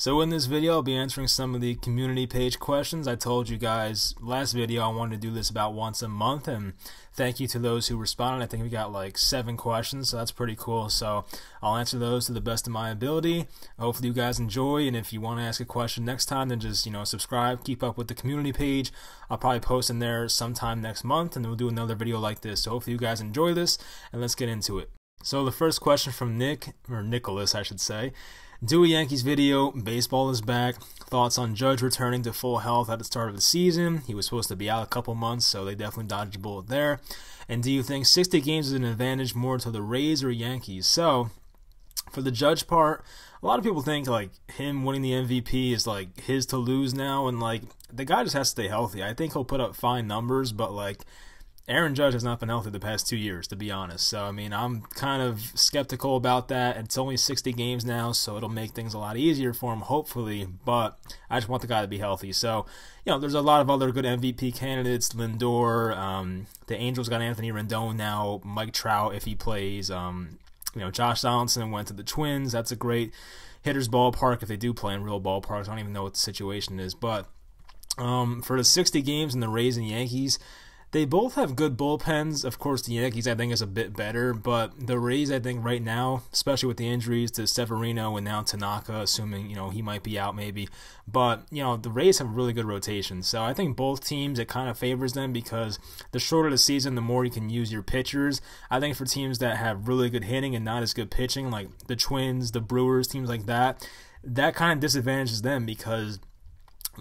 So in this video, I'll be answering some of the community page questions. I told you guys last video I wanted to do this about once a month, and thank you to those who responded. I think we got like 7 questions, so that's pretty cool. So I'll answer those to the best of my ability. Hopefully you guys enjoy, and if you want to ask a question next time, then just, subscribe, keep up with the community page. I'll probably post in there sometime next month, and we'll do another video like this. So hopefully you guys enjoy this, and let's get into it. So the first question from Nicholas, I should say. Do a Yankees video, baseball is back. Thoughts on Judge returning to full health at the start of the season? He was supposed to be out a couple months, so they definitely dodged a bullet there. And do you think 60 games is an advantage more to the Rays or Yankees? So, for the Judge part, a lot of people think like him winning the MVP is like his to lose now, and like the guy just has to stay healthy. I think he'll put up fine numbers, but like Aaron Judge has not been healthy the past 2 years, to be honest. So, I mean, I'm kind of skeptical about that. It's only 60 games now, so it'll make things a lot easier for him, hopefully. But I just want the guy to be healthy. So, there's a lot of other good MVP candidates. Lindor, the Angels got Anthony Rendon now, Mike Trout if he plays. Josh Donaldson went to the Twins. That's a great hitter's ballpark if they do play in real ballparks. I don't even know what the situation is. But for the 60 games in the Rays and Yankees, they both have good bullpens. Of course, the Yankees, I think, is a bit better, but the Rays, I think, right now, especially with the injuries to Severino and now Tanaka, assuming, he might be out maybe, but, the Rays have a really good rotation. So I think both teams, it kind of favors them because the shorter the season, the more you can use your pitchers. I think for teams that have really good hitting and not as good pitching, like the Twins, the Brewers, teams like that, that kind of disadvantages them because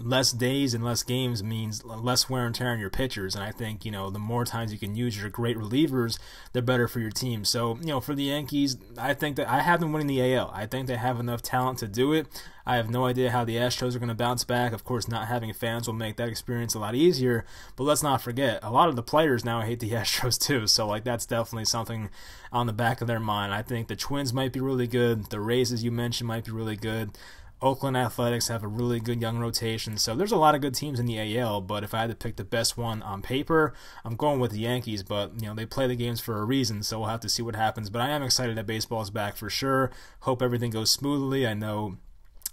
less days and less games means less wear and tear on your pitchers, and I think, the more times you can use your great relievers, the better for your team. So, for the Yankees, I think that I have them winning the AL. I think they have enough talent to do it. I have no idea how the Astros are going to bounce back. Of course, not having fans will make that experience a lot easier, but let's not forget, a lot of the players now hate the Astros too, so that's definitely something on the back of their mind. I think the Twins might be really good. The Rays, as you mentioned, might be really good. Oakland Athletics have a really good young rotation, so there's a lot of good teams in the AL, but if I had to pick the best one on paper, I'm going with the Yankees, but, they play the games for a reason, so we'll have to see what happens, but I am excited that baseball is back for sure. Hope everything goes smoothly. I know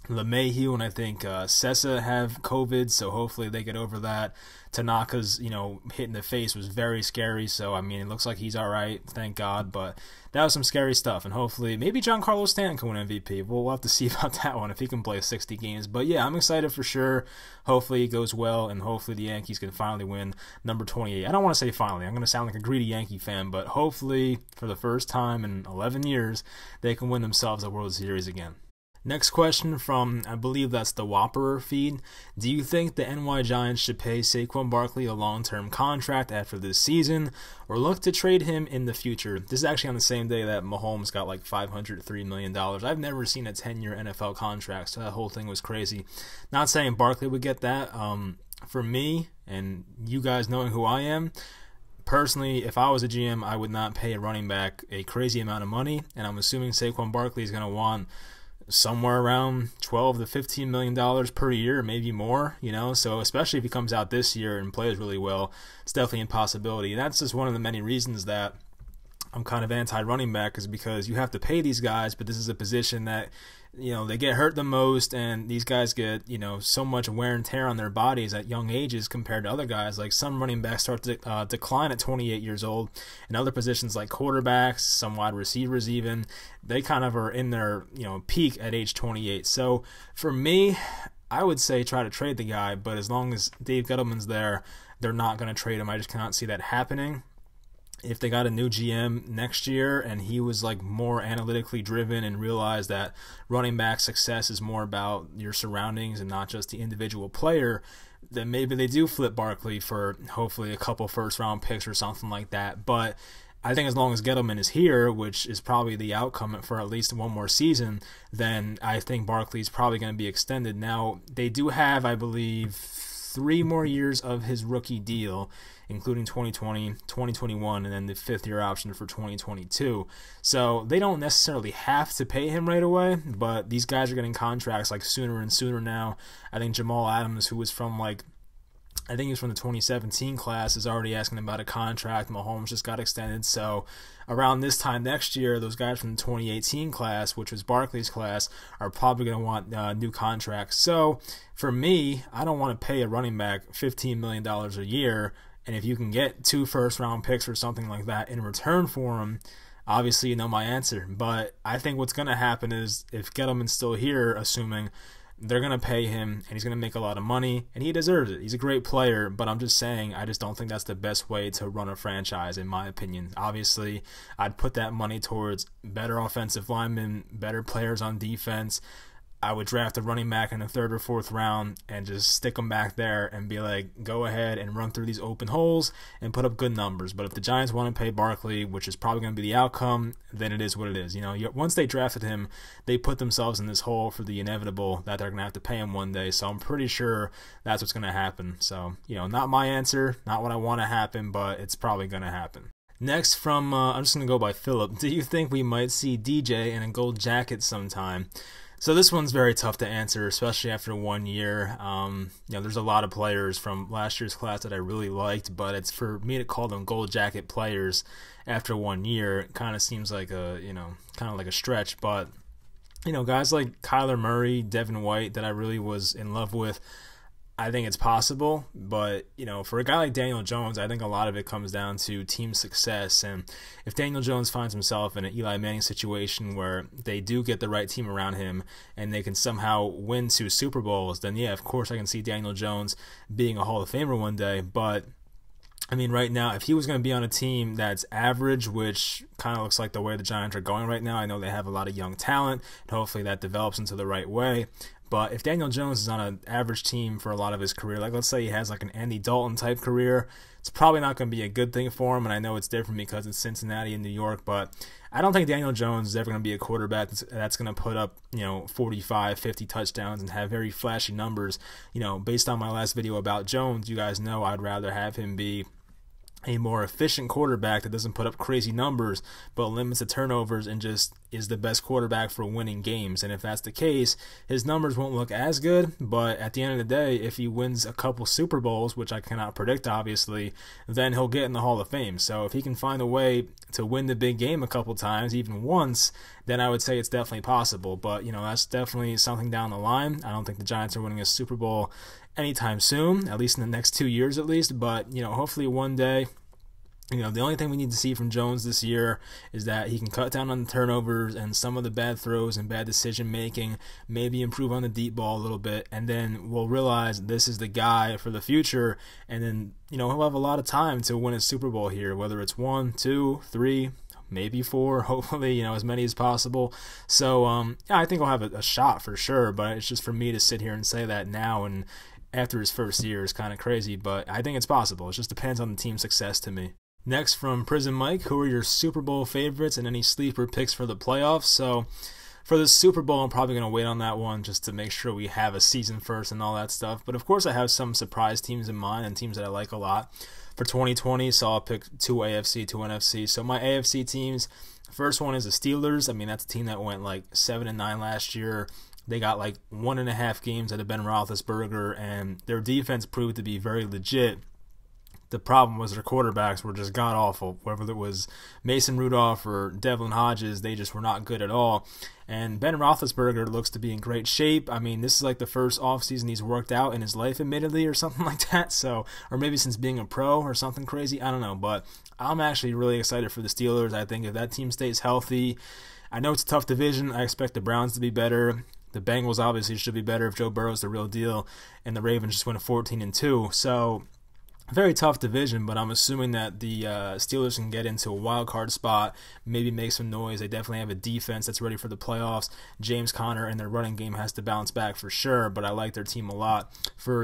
LeMahieu and I think Sessa have COVID, so hopefully they get over that. Tanaka's, hit in the face was very scary, so, I mean, it looks like he's all right, thank God, but that was some scary stuff, and hopefully, maybe Giancarlo Stanton can win MVP. We'll have to see about that one, if he can play 60 games, but yeah, I'm excited for sure. Hopefully it goes well, and hopefully the Yankees can finally win number 28. I don't want to say finally, I'm going to sound like a greedy Yankee fan, but hopefully, for the first time in 11 years, they can win themselves a World Series again. Next question from, I believe that's the Whopper feed. Do you think the NY Giants should pay Saquon Barkley a long-term contract after this season, or look to trade him in the future? This is actually on the same day that Mahomes got like $503 million. I've never seen a 10-year NFL contract, so that whole thing was crazy. Not saying Barkley would get that. For me, and you guys knowing who I am, personally, if I was a GM, I would not pay a running back a crazy amount of money, and I'm assuming Saquon Barkley is going to want somewhere around $12 to $15 million per year, maybe more, so especially if he comes out this year and plays really well, it's definitely a possibility. And that's just one of the many reasons that I'm kind of anti-running back, is because you have to pay these guys, but this is a position that, they get hurt the most, and these guys get, so much wear and tear on their bodies at young ages compared to other guys. Like some running backs start to decline at 28 years old, and other positions like quarterbacks, some wide receivers even, they kind of are in their, peak at age 28. So for me, I would say try to trade the guy, but as long as Dave Gettleman's there, they're not going to trade him. I just cannot see that happening. If they got a new GM next year and he was like more analytically driven and realized that running back success is more about your surroundings and not just the individual player, then maybe they do flip Barkley for hopefully a couple first-round picks or something like that. But I think as long as Gettleman is here, which is probably the outcome for at least one more season, then I think Barkley's probably going to be extended. Now, they do have, I believe, 3 more years of his rookie deal, including 2020, 2021, and then the 5th-year option for 2022. So they don't necessarily have to pay him right away, but these guys are getting contracts like sooner and sooner now. I think Jamal Adams, who was from like I think he was from the 2017 class, is already asking about a contract. Mahomes just got extended. So around this time next year, those guys from the 2018 class, which was Barkley's class, are probably going to want new contracts. So for me, I don't want to pay a running back $15 million a year. And if you can get 2 first-round picks or something like that in return for him, obviously you know my answer. But I think what's going to happen is if Gettleman's still here, assuming, they're going to pay him, and he's going to make a lot of money, and he deserves it. He's a great player, but I'm just saying I just don't think that's the best way to run a franchise, in my opinion. Obviously, I'd put that money towards better offensive linemen, better players on defense. I would draft a running back in the 3rd or 4th round and just stick them back there and be like, go ahead and run through these open holes and put up good numbers. But if the Giants want to pay Barkley, which is probably going to be the outcome, then it is what it is. You know, once they drafted him, they put themselves in this hole for the inevitable that they're going to have to pay him one day. So I'm pretty sure that's what's going to happen. So, you know, not my answer, not what I want to happen, but it's probably going to happen. Next from, I'm just going to go by Philip. Do you think we might see DJ in a gold jacket sometime? So this one's very tough to answer, especially after 1 year. You know, there's a lot of players from last year's class that I really liked, but it's for me to call them gold jacket players after 1 year. It kind of seems like a, you know, kind of like a stretch. But, you know, guys like Kyler Murray, Devin White that I really was in love with, I think it's possible, but, you know, for a guy like Daniel Jones, I think a lot of it comes down to team success. And if Daniel Jones finds himself in an Eli Manning situation where they do get the right team around him and they can somehow win 2 Super Bowls, then yeah, of course I can see Daniel Jones being a Hall of Famer one day. But I mean, right now, if he was going to be on a team that's average, which kind of looks like the way the Giants are going right now, I know they have a lot of young talent, and hopefully that develops into the right way. But if Daniel Jones is on an average team for a lot of his career, like let's say he has like an Andy Dalton type career, it's probably not going to be a good thing for him. And I know it's different because it's Cincinnati and New York, but I don't think Daniel Jones is ever going to be a quarterback that's going to put up, you know, 45, 50 touchdowns and have very flashy numbers. You know, based on my last video about Jones, you guys know I'd rather have him be a more efficient quarterback that doesn't put up crazy numbers but limits the turnovers and just is the best quarterback for winning games. And if that's the case, his numbers won't look as good, but at the end of the day, if he wins a couple Super Bowls, which I cannot predict obviously, then he'll get in the Hall of Fame. So if he can find a way to win the big game a couple times, even once, then I would say it's definitely possible. But, you know, that's definitely something down the line. I don't think the Giants are winning a Super Bowl anytime soon, at least in the next 2 years at least. But, you know, hopefully one day. You know, the only thing we need to see from Jones this year is that he can cut down on the turnovers and some of the bad throws and bad decision making, maybe improve on the deep ball a little bit, and then we'll realize this is the guy for the future, and then, you know, he'll have a lot of time to win a Super Bowl here, whether it's 1, 2, 3, maybe 4, hopefully, you know, as many as possible. So, yeah, I think he'll have a shot for sure, but it's just for me to sit here and say that now and after his first year is kind of crazy, but I think it's possible. It just depends on the team's success to me. Next from Prison Mike, who are your Super Bowl favorites and any sleeper picks for the playoffs? So for the Super Bowl, I'm probably going to wait on that one just to make sure we have a season first and all that stuff. But of course, I have some surprise teams in mind and teams that I like a lot. For 2020, so I'll pick 2 AFC, 2 NFC. So my AFC teams, first one is the Steelers. I mean, that's a team that went like 7-9 last year. They got like 1.5 games out of Ben Roethlisberger, and their defense proved to be very legit. The problem was their quarterbacks were just god-awful. Whether it was Mason Rudolph or Devlin Hodges, they just were not good at all. And Ben Roethlisberger looks to be in great shape. I mean, this is like the first offseason he's worked out in his life, admittedly, or something like that. So, or maybe since being a pro or something crazy. I don't know. But I'm actually really excited for the Steelers. I think if that team stays healthy, I know it's a tough division. I expect the Browns to be better. The Bengals obviously should be better if Joe Burrow's the real deal. And the Ravens just went 14-2. So, very tough division, but I'm assuming that the Steelers can get into a wild card spot, maybe make some noise. They definitely have a defense that's ready for the playoffs. James Conner and their running game has to bounce back for sure, but I like their team a lot. For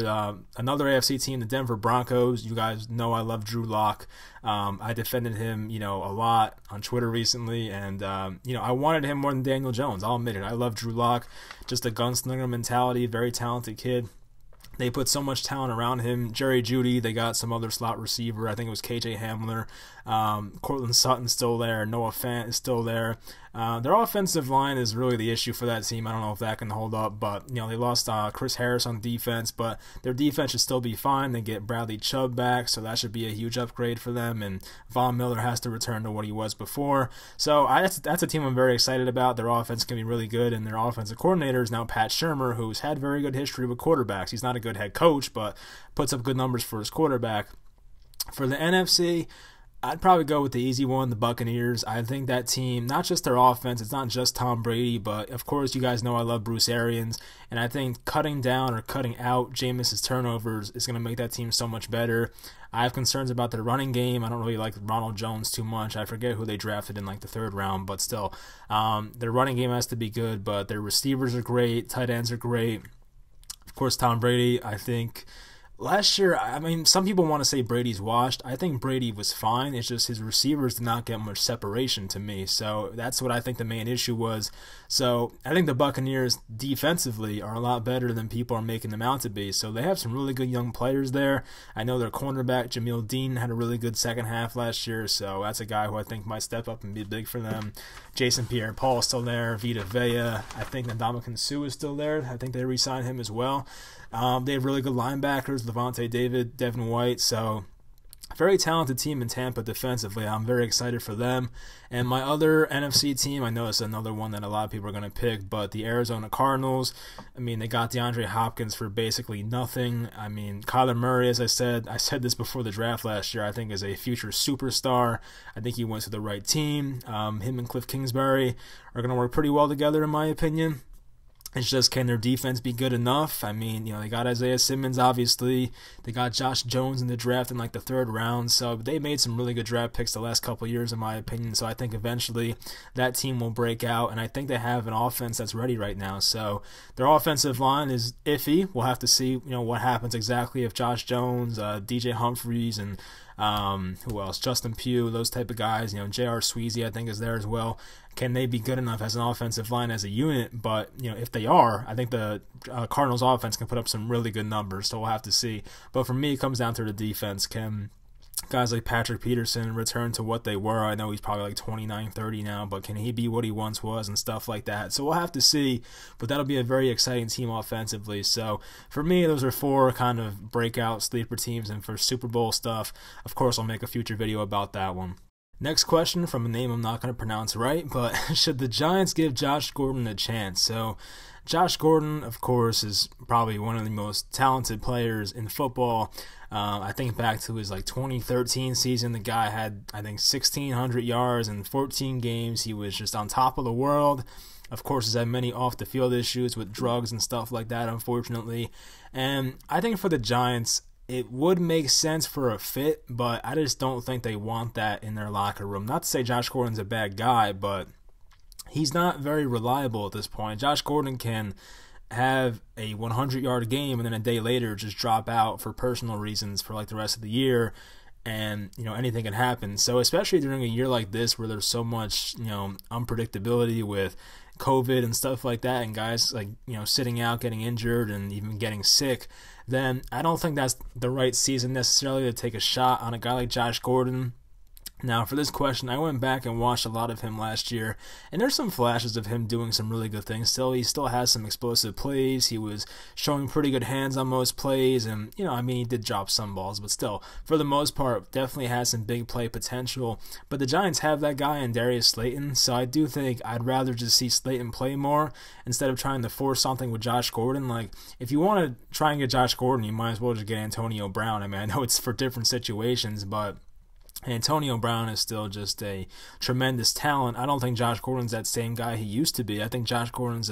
another AFC team, the Denver Broncos, you guys know I love Drew Lock. I defended him, you know, a lot on Twitter recently, and you know, I wanted him more than Daniel Jones. I'll admit it. I love Drew Lock, just a gunslinger mentality, very talented kid. They put so much talent around him. Jerry Jeudy, they got some other slot receiver. I think it was KJ Hamler. Cortland Sutton's still there. Noah Fant is still there. Their offensive line is really the issue for that team. I don't know if that can hold up, but they lost Chris Harris on defense, but their defense should still be fine. They get Bradley Chubb back, so that should be a huge upgrade for them, and Von Miller has to return to what he was before. So that's a team I'm very excited about. Their offense can be really good, and their offensive coordinator is now Pat Shurmur, who's had very good history with quarterbacks. He's not a good head coach, but puts up good numbers for his quarterback. For the NFC, I'd probably go with the easy one, the Buccaneers. I think that team, not just their offense, it's not just Tom Brady, but of course you guys know I love Bruce Arians, and I think cutting down or cutting out Jameis's turnovers is going to make that team so much better. I have concerns about their running game. I don't really like Ronald Jones too much. I forget who they drafted in like the 3rd round, but still, their running game has to be good, but their receivers are great, tight ends are great. Of course, Tom Brady, I think last year, I mean, some people want to say Brady's washed. I think Brady was fine. It's just his receivers did not get much separation to me. So that's what I think the main issue was. So I think the Buccaneers defensively are a lot better than people are making them out to be. So they have some really good young players there. I know their cornerback, Jamil Dean, had a really good second half last year. So that's a guy who I think might step up and be big for them. Jason Pierre-Paul is still there. Vita Vea. I think Ndamukong Suh is still there. I think they re-signed him as well. They have really good linebackers, Levante David, Devin White, so very talented team in Tampa defensively. I'm very excited for them. And my other NFC team, I know it's another one that a lot of people are going to pick, but the Arizona Cardinals, I mean, they got DeAndre Hopkins for basically nothing. I mean, Kyler Murray, as I said this before the draft last year, I think is a future superstar. I think he went to the right team. Him and Cliff Kingsbury are going to work pretty well together, in my opinion. It's just, can their defense be good enough? I mean, they got Isaiah Simmons, obviously. They got Josh Jones in the draft in like the 3rd round. So they made some really good draft picks the last couple of years, in my opinion. So I think eventually that team will break out. And I think they have an offense that's ready right now. So their offensive line is iffy. We'll have to see, what happens exactly if Josh Jones, DJ Humphries, and who else? Justin Pugh, those type of guys. J.R. Sweezy, I think, is there as well. Can they be good enough as an offensive line as a unit? But, if they are, I think the Cardinals offense can put up some really good numbers, so we'll have to see. But for me, it comes down to the defense. Can guys like Patrick Peterson return to what they were? I know he's probably like 29, 30 now, but can he be what he once was and stuff like that? So we'll have to see, but that'll be a very exciting team offensively. So for me, those are 4 kind of breakout sleeper teams, and for Super Bowl stuff, of course, I'll make a future video about that one. Next question from a name I'm not going to pronounce right, but should the Giants give Josh Gordon a chance? So Josh Gordon, of course, is probably one of the most talented players in football. I think back to his 2013 season, the guy had, I think, 1,600 yards in 14 games. He was just on top of the world. Of course, he's had many off-the-field issues with drugs and stuff like that, unfortunately. And I think for the Giants, it would make sense for a fit, but I just don't think they want that in their locker room. Not to say Josh Gordon's a bad guy, but he's not very reliable at this point. Josh Gordon can have a 100-yard game and then a day later just drop out for personal reasons for the rest of the year, and anything can happen. So especially during a year like this where there's so much unpredictability with COVID and stuff like that, and guys sitting out, getting injured, and even getting sick, then I don't think that's the right season necessarily to take a shot on a guy like Josh Gordon. Now, for this question, I went back and watched a lot of him last year, and there's some flashes of him doing some really good things still. He still has some explosive plays. He was showing pretty good hands on most plays, and, he did drop some balls, but still, for the most part, definitely has some big play potential. But the Giants have that guy in Darius Slayton, so I do think I'd rather just see Slayton play more instead of trying to force something with Josh Gordon. If you want to try and get Josh Gordon, you might as well just get Antonio Brown. I mean, I know it's for different situations, but Antonio Brown is still just a tremendous talent. I don't think Josh Gordon's that same guy he used to be. I think Josh Gordon's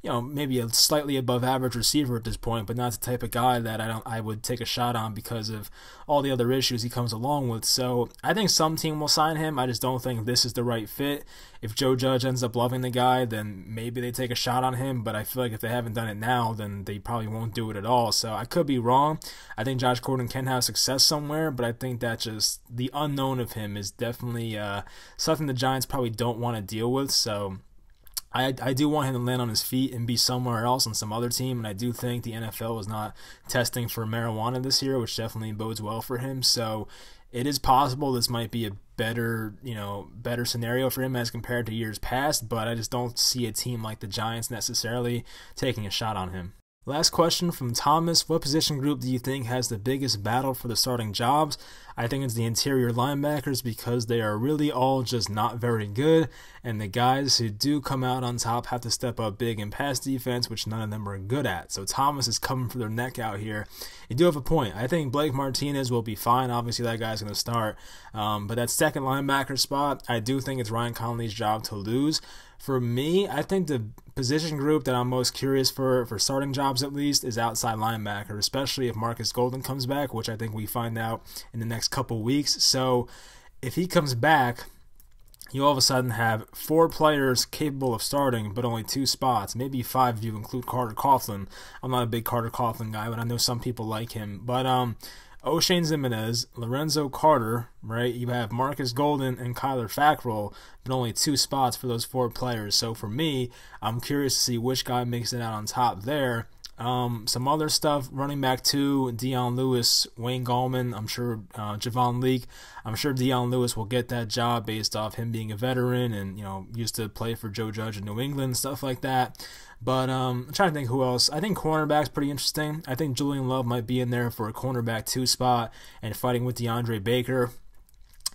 maybe a slightly above average receiver at this point, but not the type of guy that I would take a shot on because of all the other issues he comes along with. So I think some team will sign him. I just don't think this is the right fit. If Joe Judge ends up loving the guy, then maybe they take a shot on him, but I feel like if they haven't done it now, then they probably won't do it at all. So I could be wrong. I think Josh Gordon can have success somewhere, but I think that just the unknown of him is definitely something the Giants probably don't want to deal with. So I do want him to land on his feet and be somewhere else on some other team, and I do think the NFL is not testing for marijuana this year, which definitely bodes well for him. So it is possible this might be a better, better scenario for him as compared to years past, but I just don't see a team like the Giants necessarily taking a shot on him. Last question from Thomas. What position group do you think has the biggest battle for the starting jobs? I think it's the interior linebackers because they are really all just not very good, and the guys who do come out on top have to step up big in pass defense, which none of them are good at. So Thomas is coming for their neck out here. You do have a point. I think Blake Martinez will be fine. Obviously, that guy's going to start. But that second linebacker spot, I do think it's Ryan Connolly's job to lose. For me, I think the position group that I'm most curious for starting jobs at least is outside linebacker, especially if Marcus Golden comes back, which I think we find out in the next couple weeks. So if he comes back, you all of a sudden have 4 players capable of starting, but only 2 spots, maybe 5 if you include Carter Coughlin. I'm not a big Carter Coughlin guy, but I know some people like him. But O'Shane Ximines, Lorenzo Carter, right? You have Marcus Golden and Kyler Fackrell, but only 2 spots for those 4 players. So for me, I'm curious to see which guy makes it out on top there. Some other stuff, running back 2, Dion Lewis, Wayne Gallman, I'm sure Javon Leake. I'm sure Dion Lewis will get that job based off him being a veteran and, used to play for Joe Judge in New England, stuff like that. But I'm trying to think who else. I think cornerback's pretty interesting. I think Julian Love might be in there for a cornerback 2 spot and fighting with DeAndre Baker.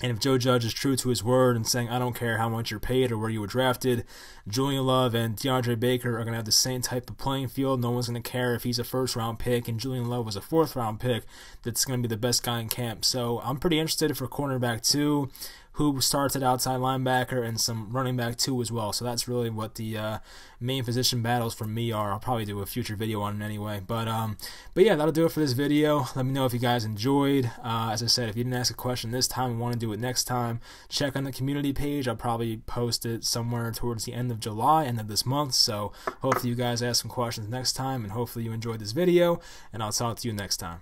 And if Joe Judge is true to his word and saying, I don't care how much you're paid or where you were drafted, Julian Love and DeAndre Baker are going to have the same type of playing field. No one's going to care if he's a first-round pick and Julian Love was a 4th-round pick. That's going to be the best guy in camp. So I'm pretty interested for cornerback 2, who starts at outside linebacker, and some running back 2 as well. So that's really what the main position battles for me are. I'll probably do a future video on it anyway. But yeah, that'll do it for this video. Let me know if you guys enjoyed. As I said, if you didn't ask a question this time and want to do it next time, check on the community page. I'll probably post it somewhere towards the end of July, end of this month. So hopefully you guys ask some questions next time, and hopefully you enjoyed this video, and I'll talk to you next time.